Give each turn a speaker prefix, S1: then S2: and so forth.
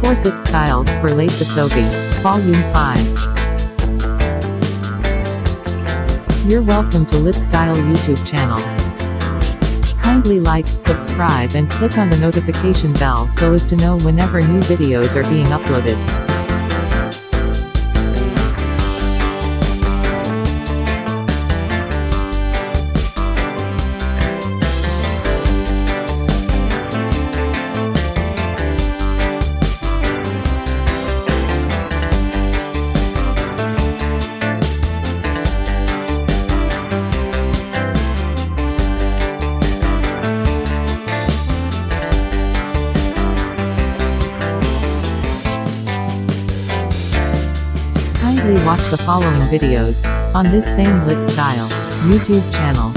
S1: CoRsET Styles for Lace Asoebi, Volume 5. You're welcome to Lit Style YouTube channel. Kindly like, subscribe and click on the notification bell so as to know whenever new videos are being uploaded. Kindly watch the following videos, on this same Lit Style YouTube channel.